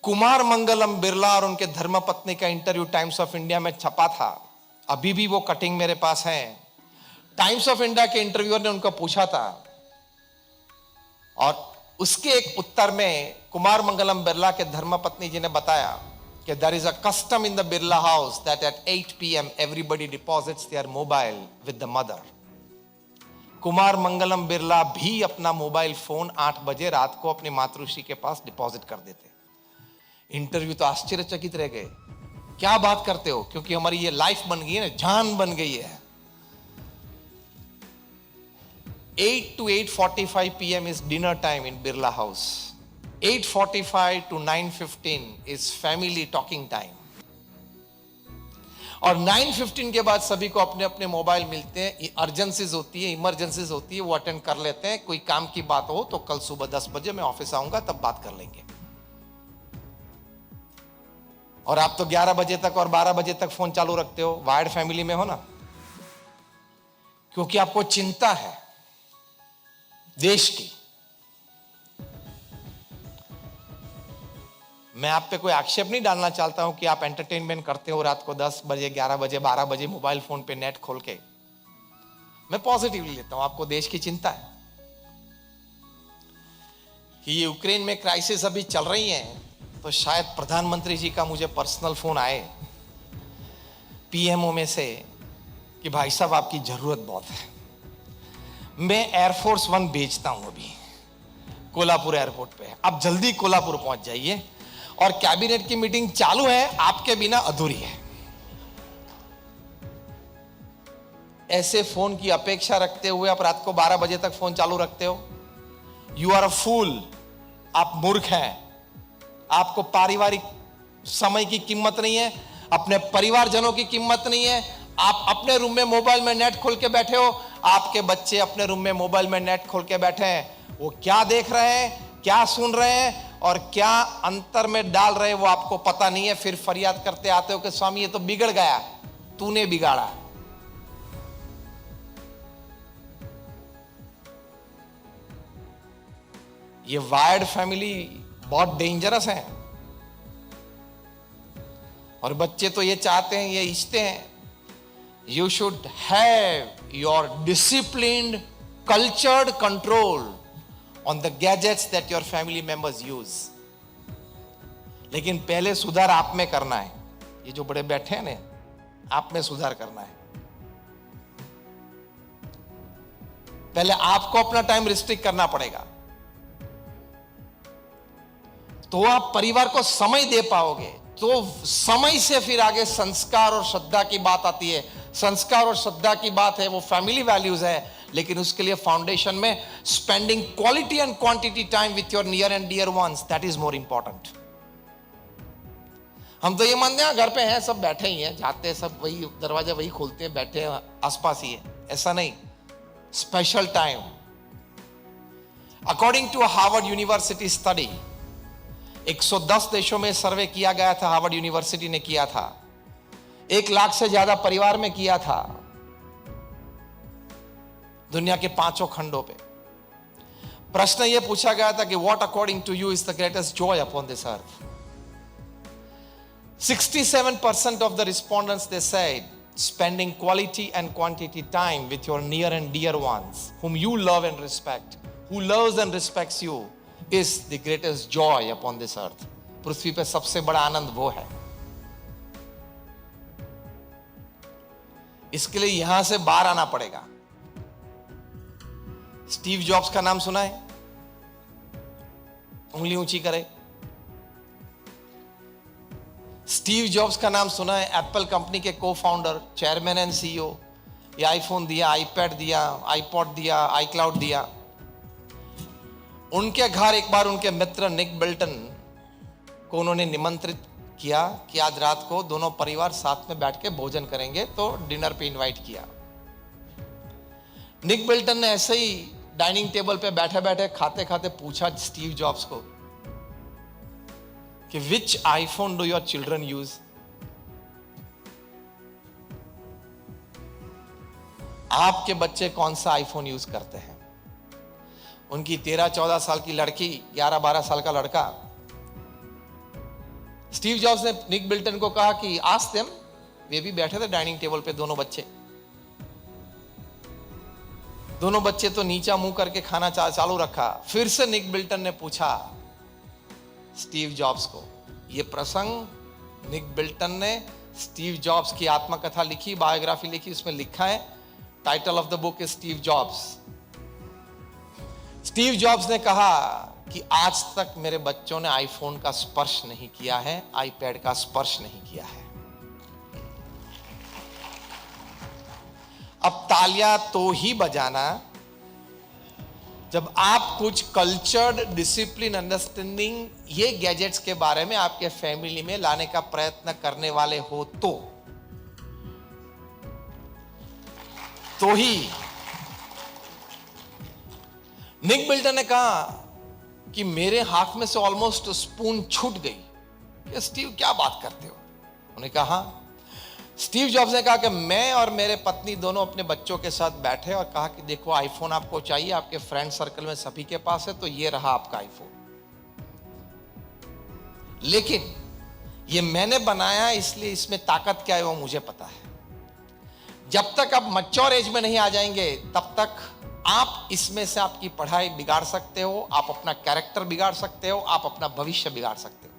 कुमार मंगलम बिरला और उनके धर्मपत्नी का इंटरव्यू टाइम्स ऑफ इंडिया में छपा था। अभी भी वो कटिंग मेरे पास है। टाइम्स ऑफ इंडिया के इंटरव्यूअर ने उनको पूछा था और उसके एक उत्तर में कुमार मंगलम बिरला के धर्मपत्नी जी ने बताया कि there is a custom in the Birla house that at 8 PM everybody deposits their mobile with the mother. Kumar Mangalam Birla भी अपना मोबाइल फोन 8 बजे रात को अपनी मातृश्री के पास डिपॉजिट कर देते। इंटरव्यू तो आश्चर्यचकित रह गए, क्या बात करते हो, क्योंकि हमारी ये लाइफ बन गई है ना, जान बन गई है। 8 to 8:45 PM is dinner time in Birla House. 8:45 to 9:15 is family talking time. और 9:15 के बाद सभी को अपने अपने मोबाइल मिलते हैं। अर्जेंसीज होती है, इमरजेंसीज होती है, वो अटेंड कर लेते हैं। कोई काम की बात हो तो कल सुबह 10 बजे मैं ऑफिस आऊंगा, तब बात कर लेंगे। और आप तो 11 बजे तक और 12 बजे तक फोन चालू रखते हो, वायर्ड फैमिली में हो ना, क्योंकि आपको चिंता है देश की। मैं आप पे कोई आक्षेप नहीं डालना चाहता हूं कि आप एंटरटेनमेंट करते हो रात को 10 बजे, 11 बजे, 12 बजे मोबाइल फोन पे नेट खोल के। मैं पॉजिटिवली लेता हूं, आपको देश की चिंता है कि ये यूक्रेन में क्राइसिस अभी चल रही है, तो शायद प्रधानमंत्री जी का मुझे पर्सनल फोन आए पीएमओ में से कि भाई साहब आपकी जरूरत बहुत है। मैं एयरफोर्स 1 भेजता हूं अभी कोल्हापुर एयरपोर्ट पे, आप जल्दी कोल्हापुर पहुंच जाइए और कैबिनेट की मीटिंग चालू है, आपके बिना अधूरी है। ऐसे फोन की अपेक्षा रखते हुए आप रात को 12 बजे तक फोन चालू रखते हो। यू आर अ फूल, आप मूर्ख हैं। आपको पारिवारिक समय की कीमत नहीं है, अपने परिवारजनों की कीमत नहीं है। आप अपने रूम में मोबाइल में नेट खोल के बैठे हो, आपके बच्चे अपने रूम में मोबाइल में नेट खोल के बैठे हैं। वो क्या देख रहे हैं, क्या सुन रहे हैं और क्या अंतर में डाल रहे हैं वो आपको पता नहीं है। फिर फरियाद करते आते हो कि स्वामी ये तो बिगड़ गया, तूने बिगाड़ा। ये वायर्ड फैमिली बहुत डेंजरस है। और बच्चे तो ये चाहते हैं, ये इच्छते हैं, you should have your disciplined cultured control on the gadgets that your family members use. लेकिन पहले सुधार आप में करना है। ये जो बड़े बैठे हैं ना, आप में सुधार करना है। पहले आपको अपना टाइम रिस्ट्रिक्ट करना पड़ेगा, तो आप परिवार को समय दे पाओगे। तो समय से फिर आगे संस्कार और श्रद्धा की बात आती है। संस्कार और श्रद्धा की बात है, वो फैमिली वैल्यूज है, लेकिन उसके लिए फाउंडेशन में spending quality and quantity time with your near and dear ones, that is more important. हम तो ये मानते हैं घर पे हैं, सब बैठे ही हैं, जाते हैं सब, वही दरवाजा वही खोलते हैं, बैठे हैं, आसपास ही है। ऐसा नहीं, special time. According to Harvard University study, 110 देशों में सर्वे किया गया था, हार्वर्ड यूनिवर्सिटी ने किया था। 1 लाख से ज्यादा परिवार में किया था, दुनिया के 5 खंडों पे। प्रश्न यह पूछा गया था कि what according to you is the greatest joy upon this earth. 67% of the respondents, they said spending quality and quantity time with your near and dear ones whom you love and respect, who loves and respects you, is the greatest joy upon this earth. पृथ्वी पे सबसे बड़ा आनंद वो है। इसके लिए यहां से बाहर आना पड़ेगा। स्टीव जॉब्स का नाम सुना है? उंगली ऊंची करे। स्टीव जॉब्स का नाम सुना है? एप्पल कंपनी के को फाउंडर, चेयरमैन एंड सीईओ। ये आईफोन दिया, आईपैड दिया, आईपॉड दिया, आईक्लाउड दिया। उनके घर एक बार उनके मित्र निक बिल्टन को उन्होंने निमंत्रित किया कि आज रात को दोनों परिवार साथ में बैठ के भोजन करेंगे, तो डिनर पे इनवाइट किया। निक बिल्टन ने ऐसे ही डाइनिंग टेबल पे बैठे बैठे खाते खाते पूछा स्टीव जॉब्स को कि which iPhone do your children use. आपके बच्चे कौन सा आईफोन यूज करते हैं? उनकी 13-14 साल की लड़की, 11-12 साल का लड़का स्टीव जॉब्स ने निक बिल्टन को कहा कि आस्क देम, वे भी बैठे थे डाइनिंग टेबल पे, दोनों बच्चे तो नीचा मुंह करके खाना चालू रखा। फिर से निक बिल्टन ने पूछा स्टीव जॉब्स को यह प्रसंग। निक बिल्टन ने स्टीव जॉब्स की आत्मकथा लिखी, बायोग्राफी लिखी, उसमें लिखा है, title of the book is Steve jobs. Steve jobs ने कहा कि आज तक मेरे बच्चों ने आईफोन का स्पर्श नहीं किया है, आईपैड का स्पर्श नहीं किया है। अब तालियां तो ही बजाना जब आप कुछ कल्चर्ड, डिसिप्लिन, अंडरस्टैंडिंग ये गैजेट्स के बारे में आपके फैमिली में लाने का प्रयत्न करने वाले हो तो ही। निक बिल्टन ने कहा कि मेरे हाथ में से ऑलमोस्ट स्पून छूट गई कि स्टीव क्या बात करते हो। उन्होंने कहा, स्टीव जॉब्स ने कहा कि मैं और मेरे पत्नी दोनों अपने बच्चों के साथ बैठे और कहा कि देखो आईफोन आपको चाहिए, आपके फ्रेंड सर्कल में सभी के पास है, तो ये रहा आपका आईफोन, लेकिन ये मैंने बनाया इसलिए इसमें ताकत क्या है वो मुझे पता है। जब तक आप मैच्योर एज में नहीं आ जाएंगे तब तक आप इसमें से आपकी पढ़ाई बिगाड़ सकते हो, आप अपना कैरेक्टर बिगाड़ सकते हो, आप अपना भविष्य बिगाड़ सकते हो।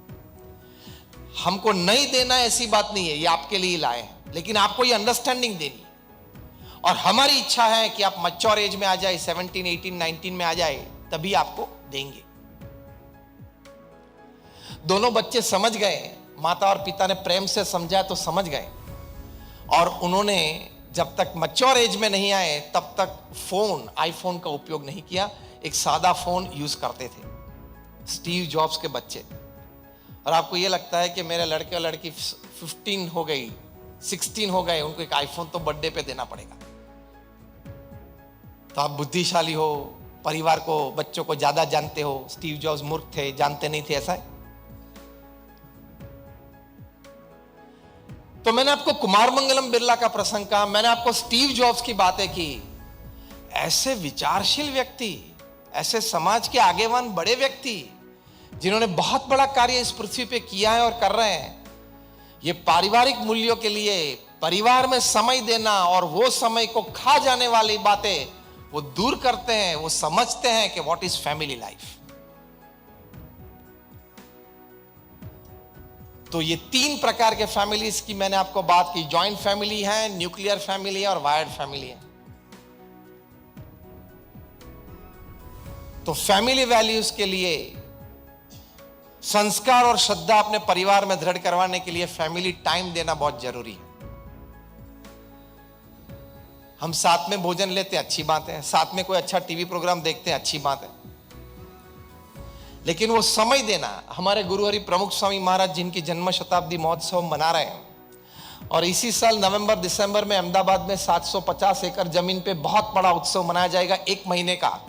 हमको नहीं देना ऐसी बात नहीं है, ये आपके लिए लाए हैं, लेकिन आपको ये अंडरस्टैंडिंग देनी है। और हमारी इच्छा है कि आप मैच्योर एज में आ जाए, 17, 18, 19 में आ जाए, तभी आपको देंगे। दोनों बच्चे समझ गए, माता और पिता ने प्रेम से समझाया तो समझ गए, और उन्होंने जब तक मैच्योर एज में नहीं आए तब तक फोन, आईफोन का उपयोग नहीं किया, एक सादा फोन यूज करते थे स्टीव जॉब्स के बच्चे। और आपको ये लगता है कि मेरे लड़के और लड़की 15 हो गई, 16 हो गए, उनको एक आईफोन तो बर्थडे पे देना पड़ेगा। तो आप बुद्धिशाली हो, परिवार को, बच्चों को ज्यादा जानते हो। स्टीव जॉब्स मूर्ख थे, जानते नहीं थे, ऐसा है। तो मैंने आपको कुमार मंगलम बिरला का प्रसंग कहा, मैंने आपको स्टीव जॉब्स की बातें की। ऐसे विचारशील व्यक्ति, ऐसे समाज के आगेवान बड़े व्यक्ति जिन्होंने बहुत बड़ा कार्य इस पृथ्वी पे किया है और कर रहे हैं, ये पारिवारिक मूल्यों के लिए परिवार में समय देना और वो समय को खा जाने वाली बातें वो दूर करते हैं। वो समझते हैं कि व्हाट इज फैमिली लाइफ। तो ये 3 प्रकार के फैमिलीज की मैंने आपको बात की। जॉइंट फैमिली है, न्यूक्लियर फैमिली है और वायर्ड फैमिली है। तो फैमिली वैल्यूज के लिए, संस्कार और श्रद्धा अपने परिवार में दृढ़ करवाने के लिए फैमिली टाइम देना बहुत जरूरी है। हम साथ में भोजन लेते हैं, अच्छी बात है, साथ में कोई अच्छा टीवी प्रोग्राम देखते हैं, अच्छी बात है, लेकिन वो समय देना। हमारे गुरु हरि प्रमुख स्वामी महाराज जिनकी जन्म शताब्दी महोत्सव मना रहे हैं, और इसी साल नवंबर दिसंबर में अहमदाबाद में 750 एकड़ जमीन पे बहुत बड़ा उत्सव मनाया जाएगा, 1 महीने का।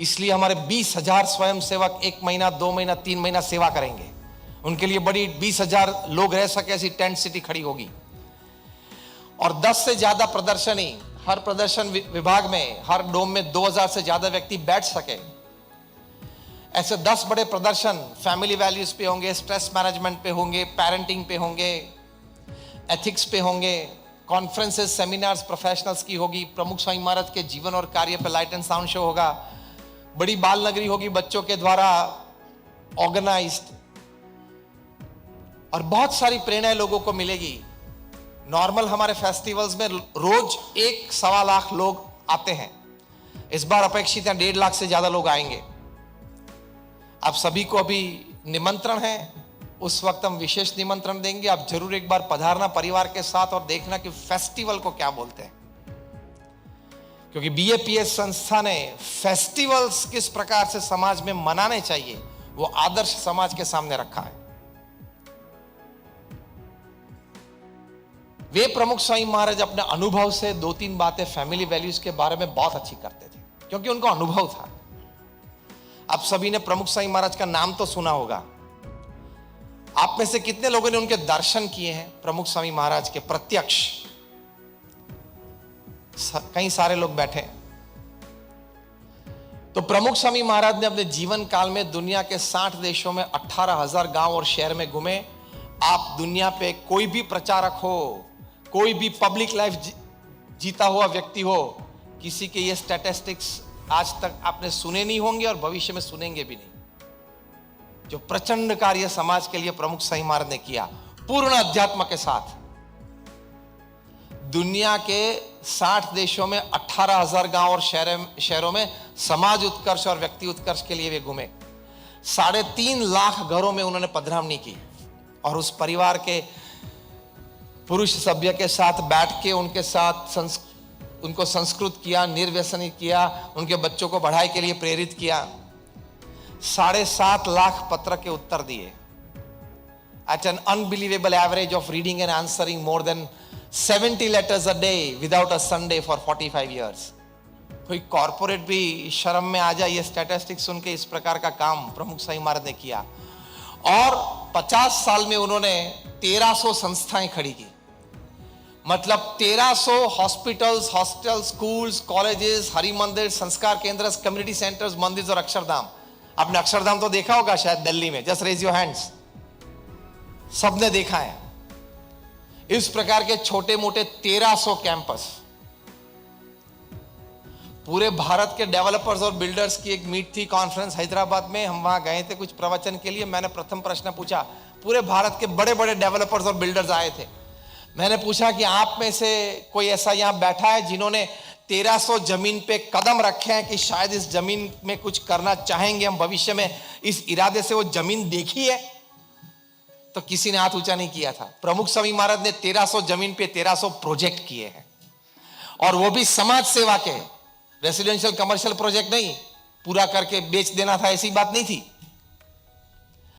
इसलिए हमारे 20,000 स्वयं सेवक 1 महीना, 2 महीना, 3 महीना सेवा करेंगे। उनके लिए बड़ी 20,000 लोग रह सके ऐसी टेंट सिटी खड़ी होगी, और 10 से ज्यादा प्रदर्शनी, हर प्रदर्शन विभाग में, हर डोम में 2,000 से ज्यादा व्यक्ति बैठ सके। ऐसे 10 बड़े प्रदर्शन फैमिली वैल्यूज पे होंगे, स्ट्रेस मैनेजमेंट पे होंगे, पेरेंटिंग पे होंगे, एथिक्स पे होंगे, कॉन्फ्रेंसेस, सेमिनार्स प्रोफेशनल्स की होगी, प्रमुख स्वामी महाराज के जीवन और कार्य पे लाइट एंड साउंड शो होगा, बड़ी बाल नगरी होगी बच्चों के द्वारा ऑर्गेनाइज्ड, और बहुत सारी प्रेरणा लोगों को मिलेगी। नॉर्मल हमारे फेस्टिवल्स में रोज 1-1.25 लाख लोग आते हैं, इस बार अपेक्षित है 1.5 लाख से ज्यादा लोग आएंगे। आप सभी को अभी निमंत्रण है, उस वक्त हम विशेष निमंत्रण देंगे। आप जरूर एक बार पधारना परिवार के साथ और देखना कि फेस्टिवल को क्या बोलते हैं, क्योंकि बीएपीएस संस्था ने फेस्टिवल्स किस प्रकार से समाज में मनाने चाहिए वो आदर्श समाज के सामने रखा है। वे प्रमुख स्वामी महाराज अपने अनुभव से 2-3 बातें फैमिली वैल्यूज के बारे में बहुत अच्छी करते थे, क्योंकि उनको अनुभव था। आप सभी ने प्रमुख स्वामी महाराज का नाम तो सुना होगा। आप में से कितने लोगों ने उनके दर्शन किए हैं प्रमुख स्वामी महाराज के प्रत्यक्ष? कई सारे लोग बैठे। तो प्रमुख स्वामी महाराज ने अपने जीवन काल में दुनिया के 60 देशों में 18,000 गांव और शहर में घूमे, आप दुनिया पे कोई भी प्रचारक हो, कोई भी पब्लिक लाइफ जीता हुआ व्यक्ति हो, किसी के ये स्टैटिस्टिक्स आज तक आपने सुने नहीं होंगे और भविष्य में सुनेंगे भी नहीं। जो प्रचंड कार्य समाज के लिए प्रमुख स्वामी महाराज ने किया, पूर्ण अध्यात्म के साथ। दुनिया के 60 देशों में 18,000 गांव और शहरों में समाज उत्कर्ष और व्यक्ति उत्कर्ष के लिए वे घूमे। 3.5 लाख घरों में उन्होंने पधरामनी की और उस परिवार के पुरुष सभ्य के साथ बैठ के उनके साथ उनको संस्कृत किया, निर्व्यसनी किया, उनके बच्चों को पढ़ाई के लिए प्रेरित किया। 7.5 लाख पत्र के उत्तर दिए। At an unbelievable average of reading and answering more than 70 letters a day without a Sunday for 45 years. कोई कॉर्पोरेट भी शर्म में आ जाए ये स्टैटिस्टिक्स सुन के। इस प्रकार का काम प्रमुख स्वामी महाराज ने किया और 50 साल में उन्होंने 1300 संस्थाएं खड़ी की। मतलब 1300 hospitals, hostel, schools, colleges, Hari मंदिर, संस्कार केंद्र, कम्युनिटी सेंटर्स, मंदिर और अक्षरधाम। आपने अक्षरधाम तो देखा होगा शायद दिल्ली में, जस्ट रेज योर हैंड्स। सबने देखा है। इस प्रकार के छोटे मोटे 1300 कैंपस। पूरे भारत के डेवलपर्स और बिल्डर्स की एक मीट थी, कॉन्फ्रेंस हैदराबाद में। हम वहां गए थे कुछ प्रवचन के लिए। मैंने प्रथम प्रश्न पूछा, पूरे भारत के बड़े बड़े डेवलपर्स और बिल्डर्स आए थे। मैंने पूछा कि आप में से कोई ऐसा यहां बैठा है जिन्होंने 1300 जमीन पे कदम रखे हैं कि शायद इस जमीन में कुछ करना चाहेंगे हम भविष्य में, इस इरादे से वो जमीन देखी है? तो किसी ने हाथ ऊंचा नहीं किया था। प्रमुख स्वामी महाराज ने 1300 जमीन पे 1300 प्रोजेक्ट किए हैं और वो भी समाज सेवा के। रेसिडेंशियल कमर्शियल प्रोजेक्ट नहीं, पूरा करके बेच देना था ऐसी बात नहीं थी।